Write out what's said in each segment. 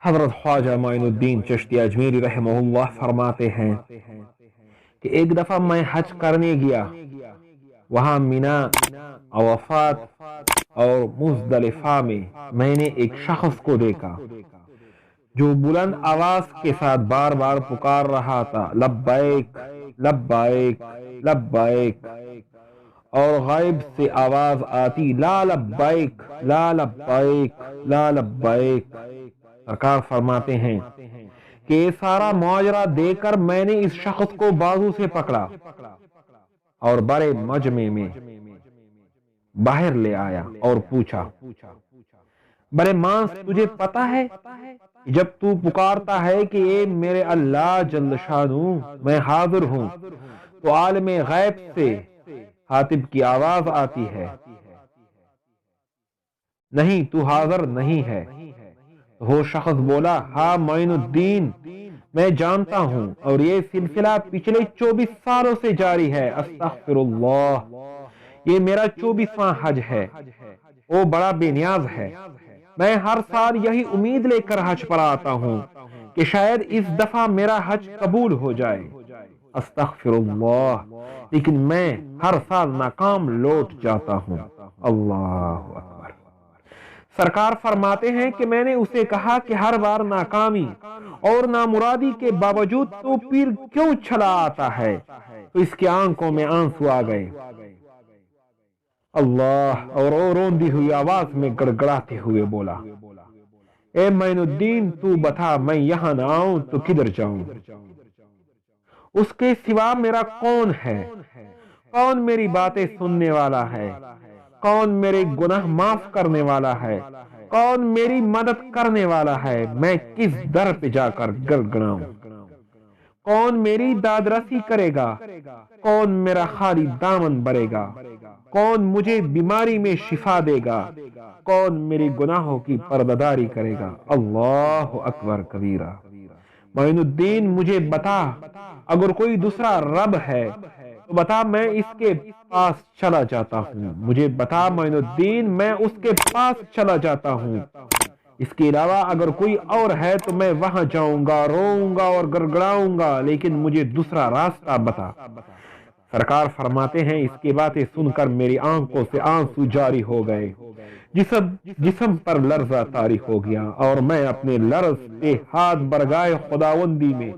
حضرت خواجہ معین الدین چشتی اجمیری رحمہ اللہ فرماتے ہیں کہ ایک دفعہ میں حج کرنے گیا، وہاں مینا، عرفات اور مزدلفہ میں نے ایک شخص کو دیکھا جو بلند آواز کے ساتھ بار بار پکار رہا تھا، لبیک لبیک لبیک، اور غائب سے آواز آتی، لا لبیک لا لبیک لا لبیک۔ سرکار فرماتے ہیں کہ یہ سارا ماجرا دیکھ کر میں نے اس شخص کو بازو سے پکڑا اور بڑے مجمع میں باہر لے آیا اور پوچھا، بڑے مانس، تجھے پتا ہے جب تو پکارتا ہے کہ اے میرے اللہ جل شانہ میں حاضر ہوں، تو عالم غیب سے حاطب کی آواز آتی ہے، نہیں تو حاضر نہیں ہے۔ وہ شخص بولا، ہاں معین الدین، میں جانتا ہوں، اور یہ سلسلہ پچھلے 24 سالوں سے جاری ہے۔ استغفر اللہ، یہ میرا 24واں حج ہے۔ وہ بڑا بے نیاز ہے۔ میں ہر سال یہی امید لے کر حج پر آتا ہوں کہ شاید اس دفعہ میرا حج قبول ہو جائے۔ استغفر اللہ، لیکن میں ہر سال ناکام لوٹ جاتا ہوں۔ اللہ اکبر۔ سرکار فرماتے ہیں کہ میں نے اسے کہا کہ ہر بار ناکامی اور نامرادی کے باوجود تو پیر کیوں چلا آتا ہے؟ تو اس کی آنکھوں میں آنسو آ گئے۔ اللہ، اور وہ روندی ہوئی آواز میں گڑگڑاتے ہوئے بولا، اے معین الدین، تو بتا میں یہاں نہ آؤں تو کدھر جاؤں؟ اس کے سوا میرا کون ہے؟ کون میری باتیں سننے والا ہے؟ کون میرے گناہ معاف کرنے والا ہے؟ کون میری مدد کرنے والا ہے؟ میں کس در پہ جا کر گڑگڑاؤں؟ کون میری داد رسی کرے گا؟ کون میرا خالی دامن بھرے گا؟ کون مجھے بیماری میں شفا دے گا؟ کون میری گناہوں کی پرداداری کرے گا؟ اللہ اکبر کبیرہ۔ معین الدین، مجھے بتا، اگر کوئی دوسرا رب ہے تو بتا، میں اس کے پاس چلا جاتا ہوں۔ مجھے بتا معین الدین، میں اس کے پاس چلا جاتا ہوں۔ اس کے علاوہ اگر کوئی اور ہے تو میں وہاں جاؤں گا، روؤں گا اور گڑگڑاؤں گا، لیکن مجھے دوسرا راستہ بتا۔ سرکار فرماتے ہیں، اس کی باتیں سن کر میری آنکھوں سے آنسو جاری ہو گئے، جسم پر لرزہ طاری ہو گیا، اور میں اپنے لرزتے ہاتھ برگائے خداوندی میں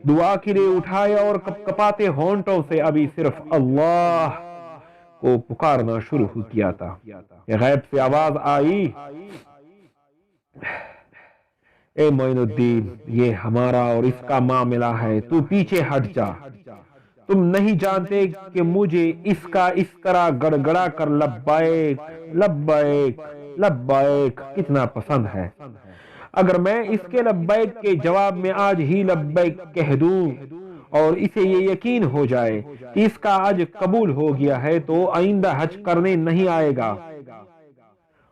دعا کے لیے اٹھائے اور کپکپاتے ہونٹوں سے ابھی صرف اللہ کو پکارنا شروع کیا تھا کہ غیب سے آواز آئی، اے معین الدین، یہ ہمارا اور اس کا معاملہ ہے، تو پیچھے ہٹ جا۔ تم نہیں جانتے کہ مجھے اس کا اس طرح گڑگڑا کر لبیک لبیک لبیک کتنا پسند ہے۔ اگر میں اس کے لبیک کے جواب میں آج ہی لبیک کہہ دوں اور اسے یہ یقین ہو جائے کہ اس کا حج قبول ہو گیا ہے، تو آئندہ حج کرنے نہیں آئے گا،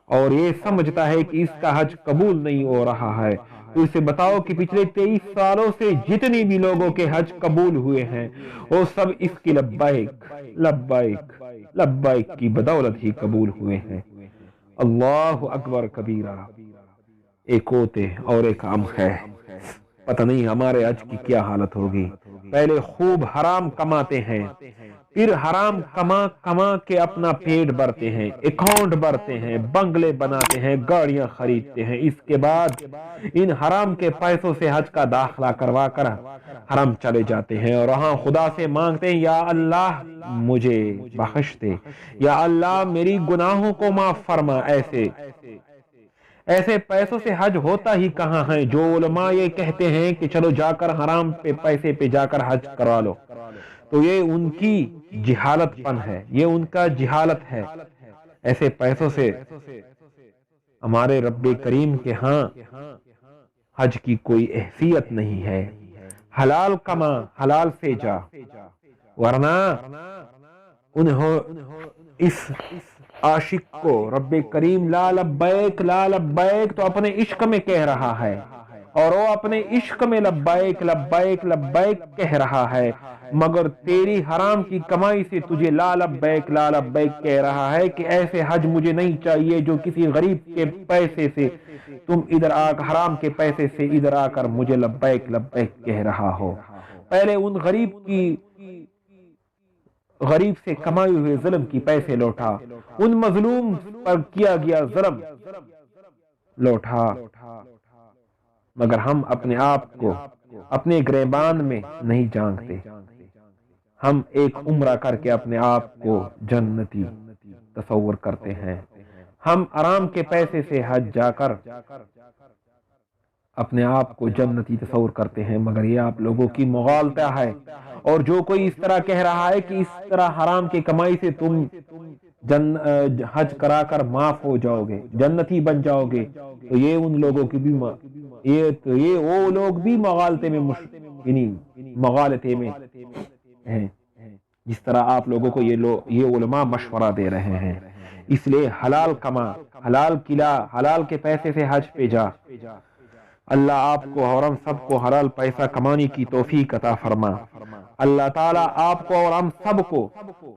اور یہ سمجھتا ہے کہ اس کا حج قبول نہیں ہو رہا ہے، تو اسے بتاؤ کہ پچھلے 23 سالوں سے جتنی بھی لوگوں کے حج قبول ہوئے ہیں، وہ سب اس کی لبیک لبیک لبیک کی بدولت ہی قبول ہوئے ہیں۔ اللہ اکبر کبیرہ۔ ایک ہوتے اور ایک عام ہے، پتہ نہیں ہمارے حج کی کیا حالت ہوگی۔ پہلے خوب حرام کماتے ہیں، پھر حرام کما کما کے اپنا پیٹ بھرتے ہیں، اکاؤنٹ بھرتے ہیں، بنگلے بناتے ہیں، گاڑیاں خریدتے ہیں، اس کے بعد ان حرام کے پیسوں سے حج کا داخلہ کروا کر حرم چلے جاتے ہیں، اور وہاں خدا سے مانگتے ہیں، یا اللہ مجھے بخش دے، یا اللہ میری گناہوں کو معاف فرما۔ ایسے پیسوں سے حج ہوتا ہی کہاں ہے؟ جو علماء یہ کہتے ہیں کہ چلو جا کر حرام پہ پیسے پہ جا کر حج کروا لو، تو یہ ان کی جہالت پن ہے، یہ ان کا جہالت ہے۔ ایسے پیسوں سے ہمارے رب کریم کے ہاں حج کی کوئی حیثیت نہیں ہے۔ حلال کما، حلال سے جا، ورنہ اس عاشق کو رب کریم لا لبیک لا لبیک تو اپنے عشق میں کہہ رہا ہے، اور وہ اپنے عشق میں لبیک لبیک لبیک کہہ رہا ہے، مگر تیری حرام کی کمائی سے تجھے لا لبیک کہہ رہا ہے کہ ایسے حج مجھے نہیں چاہیے جو کسی غریب کے پیسے سے تم ادھر حرام کے پیسے سے ادھر آ کر مجھے لبیک لبیک کہہ رہا ہو۔ پہلے ان غریب سے کمائے ہوئے ظلم کی پیسے لوٹا، ان مظلوم پر کیا گیا ظلم لوٹا، مگر ہم اپنے آپ کو اپنے گریبان میں نہیں جانتے۔ ہم ایک عمرہ کر کے اپنے آپ کو جنتی تصور کرتے ہیں، ہم حرام کے پیسے سے حج جا کر اپنے آپ کو جنتی تصور کرتے ہیں، مگر یہ آپ لوگوں کی مغالطہ ہے۔ اور جو کوئی اس طرح کہہ رہا ہے کہ اس طرح حرام کی کمائی سے تم حج کرا کر معاف ہو جاؤ گے، جنتی بن جاؤ گے، تو یہ ان لوگوں کی بھی یہ وہ لوگ بھی مغالطے میں مغالطے میں ہیں، جس طرح آپ لوگوں کو یہ علماء مشورہ دے رہے ہیں۔ اس لیے حلال کما، حلال کھلا، حلال کے پیسے سے حج پہ جا۔ اللہ آپ کو اور ہم سب کو حلال پیسہ کمانے کی توفیق عطا فرما۔ اللہ تعالیٰ آپ کو اور ہم سب کو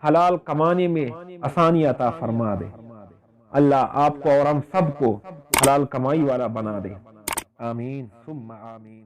حلال کمانے میں آسانی عطا فرما دے۔ اللہ آپ کو اور ہم سب کو حلال کمائی والا بنا دے۔ آمین ثم آمین۔